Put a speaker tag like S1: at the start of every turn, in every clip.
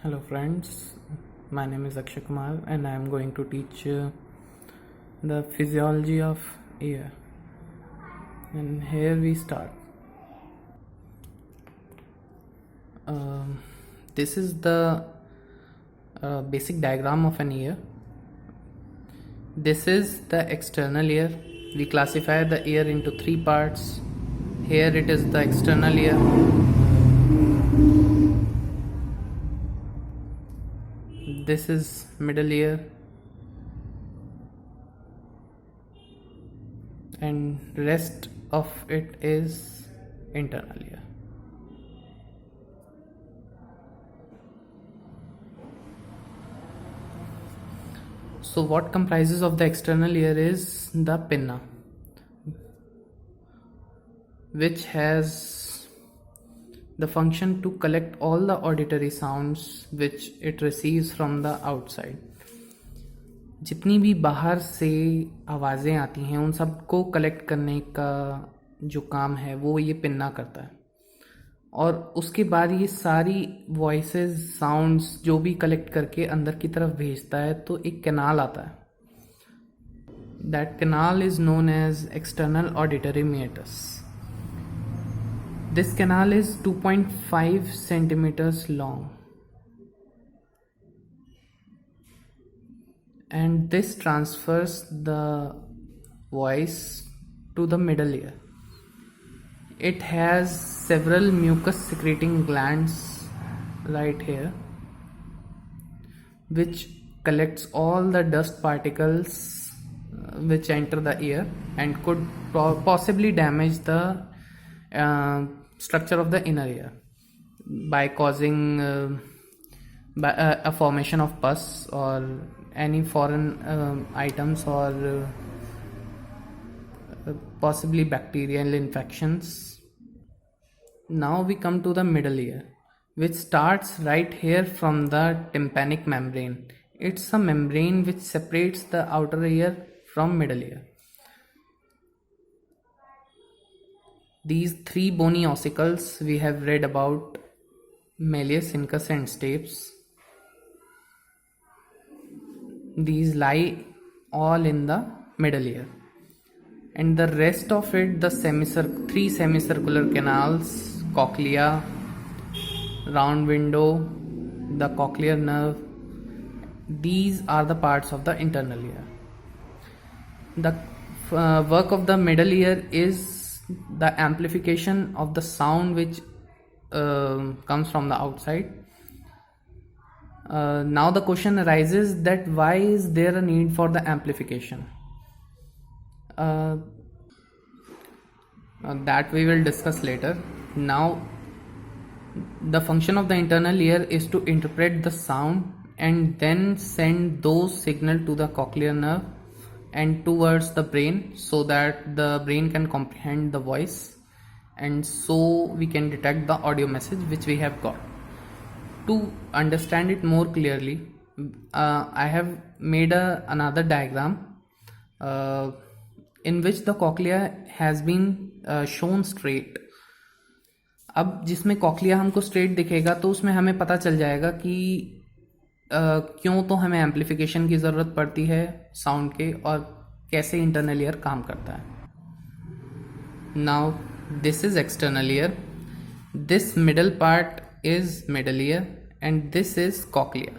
S1: Hello friends, my name is Akshay Kumar and I am going to teach the physiology of ear. And here we start. This is the basic diagram of an ear. This is the external ear. We classify the ear into three parts. Here it is the external ear. This is middle ear, and rest of it is internal ear. So what comprises of the external ear is the pinna, which has the function to collect all the auditory sounds which it receives from the outside. जितनी भी बाहर से आवाज़ें आती हैं उन सबको collect करने का जो काम है वो ये पिन्ना करता है, और उसके बाद ये सारी वॉइसेस साउंड्स जो भी कलेक्ट करके अंदर की तरफ भेजता है, तो एक कैनाल आता है. That canal is known as external auditory meatus. This canal is 2.5 centimeters long, and this transfers the voice to the middle ear. It has several mucus secreting glands right here, which collects all the dust particles which enter the ear and could possibly damage the structure of the inner ear by causing a formation of pus or any foreign items, or possibly bacterial infections. Now we come to the middle ear, which starts right here from the tympanic membrane. It's a membrane which separates the outer ear from middle ear. These three bony ossicles we have read about: malleus, incus and stapes. These lie all in the middle ear, and the rest of it, the three semicircular canals, cochlea, round window, the cochlear nerve, these are the parts of the internal ear. The work of the middle ear is the amplification of the sound which comes from the outside. Now the question arises that why is there a need for the amplification? That we will discuss later. Now the function of the internal ear is to interpret the sound and then send those signals to the cochlear nerve and towards the brain, so that the brain can comprehend the voice, and so we can detect the audio message which we have got. To understand it more clearly, I have made another diagram in which the cochlea has been shown straight. अब जिसमें cochlea हमको straight दिखेगा तो उसमें हमें पता चल जाएगा कि क्यों तो हमें एम्पलीफिकेशन की ज़रूरत पड़ती है साउंड के, और कैसे इंटरनल ईयर काम करता है. Now this is external ear, this middle part is middle ear and this is cochlea.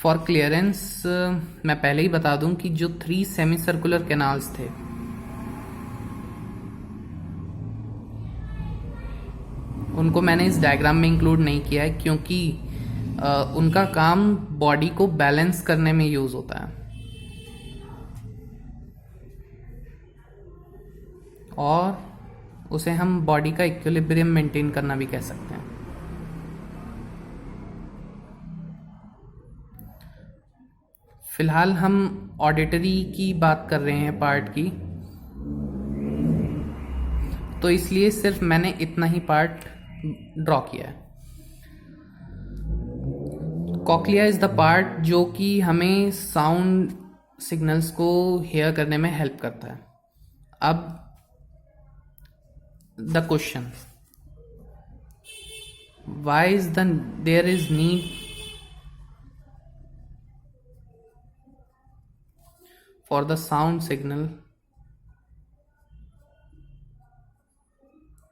S1: For clearance मैं पहले ही बता दूं कि जो थ्री सेमी सर्कुलर कैनाल्स थे उनको मैंने इस डायग्राम में इंक्लूड नहीं किया है, क्योंकि उनका काम बॉडी को बैलेंस करने में यूज होता है, और उसे हम बॉडी का इक्विलिब्रियम मेंटेन करना भी कह सकते हैं. फिलहाल हम ऑडिटरी की बात कर रहे हैं पार्ट की, तो इसलिए सिर्फ मैंने इतना ही पार्ट ड्रॉ किया है. कॉक्लिया इज द पार्ट जो कि हमें साउंड सिग्नल्स को हेयर करने में हेल्प करता है. अब the question, why is there is need for the sound signal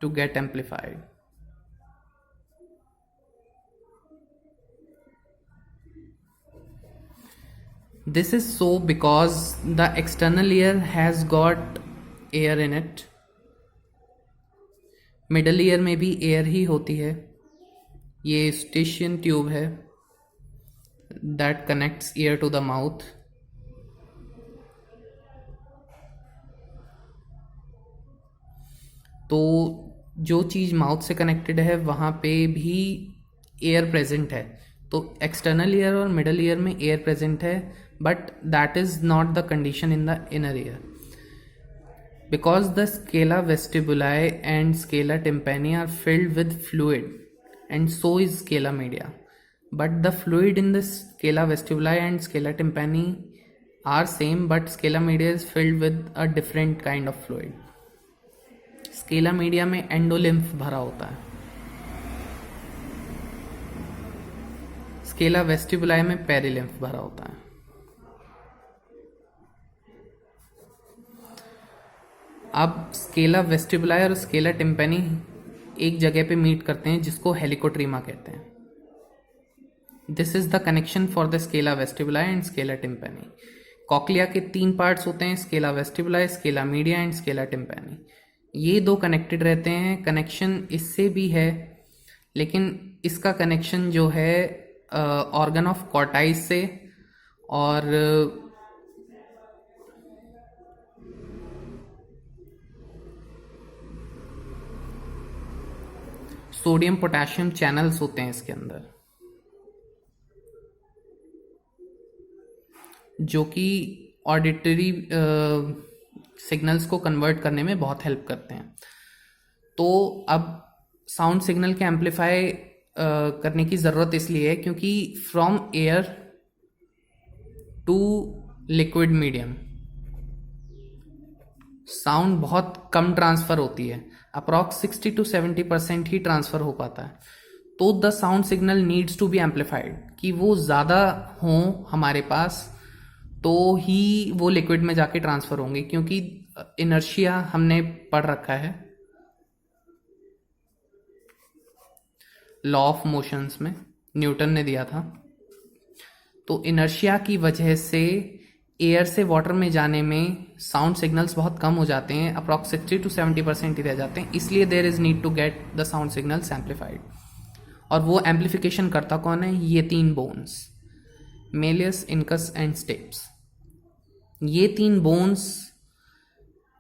S1: to get amplified? This is so because the external ear has got air in it. Middle ear में भी air ही होती है. ये स्टेशियन ट्यूब है that connects ear to the mouth. तो जो चीज़ mouth से कनेक्टेड है वहाँ पे भी एयर प्रेजेंट है. तो एक्सटर्नल ईयर और मिडल ईयर में एयर प्रेजेंट है, but that is not the condition in the inner ear. Because the scala vestibuli and scala tympani are filled with fluid, and so is scala media. But the fluid in the scala vestibuli and scala tympani are same, but scala media is filled with a different kind of fluid. Scala media में endolymph भरा होता है. Scala vestibuli में perilymph भरा होता है. अब Scala vestibuli और स्केला टिम्पैनी एक जगह पे मीट करते हैं जिसको हेलिकोट्रीमा कहते हैं. This is the connection for the scala vestibuli and scala tympani. Cochlea के 3 पार्ट्स होते हैं, scala vestibuli, scala media and scala tympani. ये 2 कनेक्टेड रहते हैं. कनेक्शन इससे भी है, लेकिन इसका कनेक्शन जो है ऑर्गन ऑफ कॉर्टाइस से और सोडियम पोटेशियम चैनल्स होते हैं इसके अंदर, जो कि ऑडिटरी सिग्नल्स को कन्वर्ट करने में बहुत हेल्प करते हैं. तो अब साउंड सिग्नल के एम्पलीफाई करने की ज़रूरत इसलिए है क्योंकि from air to liquid medium sound बहुत कम ट्रांसफ़र होती है. अप्रॉक्स 60 to 70% ही ट्रांसफ़र हो पाता है. तो the sound signal needs to be amplified, कि वो ज़्यादा हों हमारे पास तो ही वो लिक्विड में जाके ट्रांसफ़र होंगे. क्योंकि इनर्शिया हमने पढ़ रखा है लॉ ऑफ मोशंस में, न्यूटन ने दिया था. तो इनर्शिया की वजह से एयर से वाटर में जाने में साउंड सिग्नल्स बहुत कम हो जाते हैं. अप्रॉक्स 60 to 70% ही रह जाते हैं. इसलिए there is need to get the sound signals amplified. और वो एम्पलीफिकेशन करता कौन है? ये 3 bones, malleus, incus and stapes. ये 3 बोन्स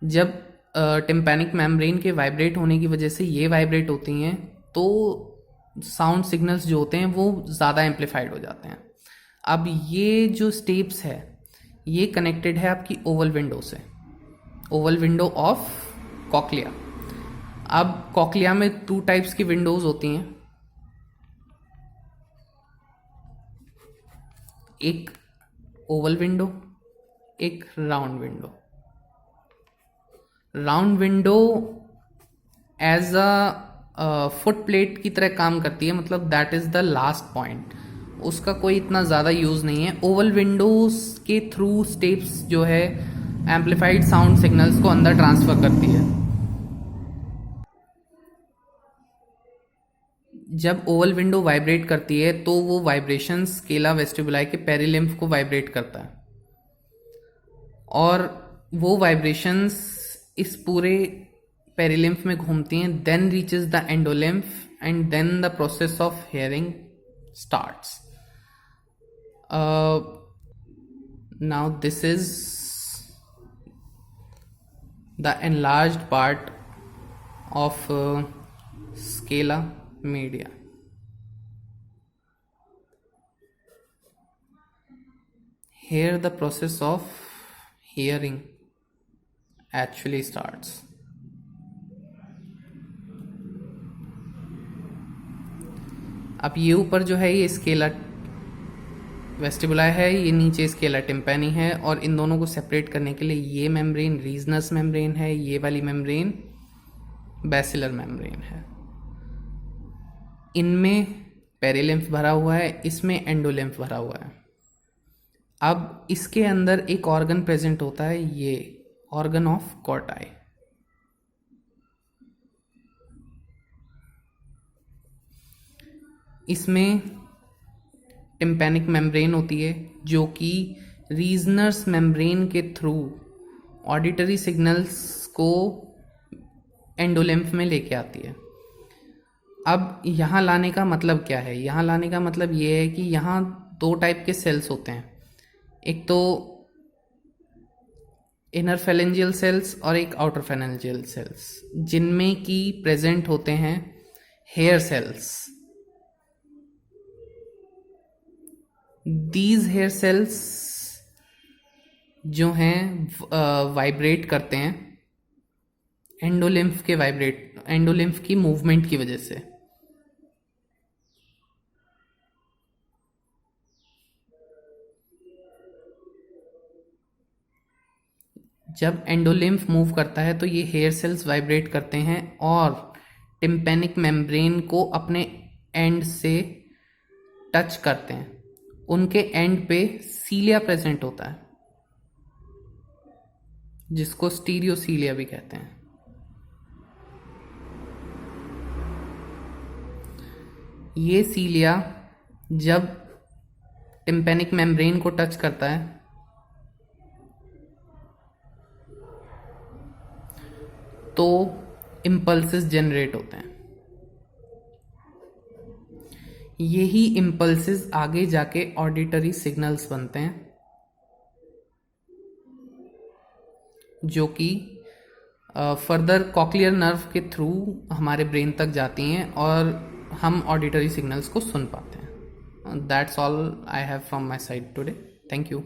S1: जब टिम्पैनिक मेम्ब्रेन के वाइब्रेट होने की वजह से ये वाइब्रेट होती हैं तो साउंड सिग्नल्स जो होते हैं वो ज़्यादा एम्पलीफाइड हो जाते हैं. अब ये जो स्टेप्स है ये कनेक्टेड है आपकी ओवल विंडो से, ओवल विंडो ऑफ कॉक्लिया. अब कॉक्लिया में 2 टाइप्स की विंडोज होती हैं. एक ओवल विंडो, एक round window. Round window as a foot plate की तरह काम करती है, मतलब that is the last point. उसका कोई इतना ज़्यादा यूज़ नहीं है. ओवल विंडोज के थ्रू स्टेप्स जो है एम्पलीफाइड साउंड सिग्नल्स को अंदर ट्रांसफ़र करती है. जब ओवल विंडो वाइब्रेट करती है तो वो वाइब्रेशन स्केला वेस्टिबुलाई के पेरिलिम्फ को वाइब्रेट करता है, और वो वाइब्रेशंस इस पूरे पेरिलिम्फ में घूमती हैं. Then reaches the endolymph and then the process of hearing starts. Now this is the enlarged part of scala media. Here the process of hearing actually starts. अब ये ऊपर जो है ये स्केला वेस्टिबुलाई है, ये नीचे स्केला टिम्पैनी है, और इन दोनों को सेपरेट करने के लिए ये मेम्ब्रेन रीजनस मेम्ब्रेन है, ये वाली मेम्ब्रेन बैसिलर मेम्ब्रेन है. इनमें पेरिलिम्फ भरा हुआ है, इसमें एंडोलिम्फ भरा हुआ है। अब इसके अंदर एक ऑर्गन प्रेजेंट होता है, ये ऑर्गन ऑफ कॉर्टाई। इसमें टिम्पैनिक मेम्ब्रेन होती है जो कि रीजनर्स मेम्ब्रेन के थ्रू ऑडिटरी सिग्नल्स को एंडोलिम्फ में लेके आती है। अब यहाँ लाने का मतलब क्या है? यहाँ लाने का मतलब ये है कि यहाँ दो टाइप के सेल्स होते हैं, एक तो इनर फेलेंजियल सेल्स और एक आउटर फेलेंजियल सेल्स, जिनमें कि प्रेजेंट होते हैं hair cells. These hair cells जो हैं वाइब्रेट करते हैं एंडोलिम्फ की मूवमेंट की वजह से। जब एंडोलिम्फ मूव करता है तो ये हेयर सेल्स वाइब्रेट करते हैं और टिम्पैनिक मेम्ब्रेन को अपने एंड से टच करते हैं। उनके एंड पे सीलिया प्रेजेंट होता है, जिसको स्टीरियोसीलिया भी कहते हैं। ये सीलिया जब टिम्पैनिक मेम्ब्रेन को टच करता है तो इम्पल्सेस जनरेट होते हैं। यही इम्पल्सेस आगे जाके ऑडिटरी सिग्नल्स बनते हैं, जो कि फर्दर कॉक्लियर नर्व के थ्रू हमारे ब्रेन तक जाती हैं और हम ऑडिटरी सिग्नल्स को सुन पाते हैं। That's all I have from my side today. Thank you.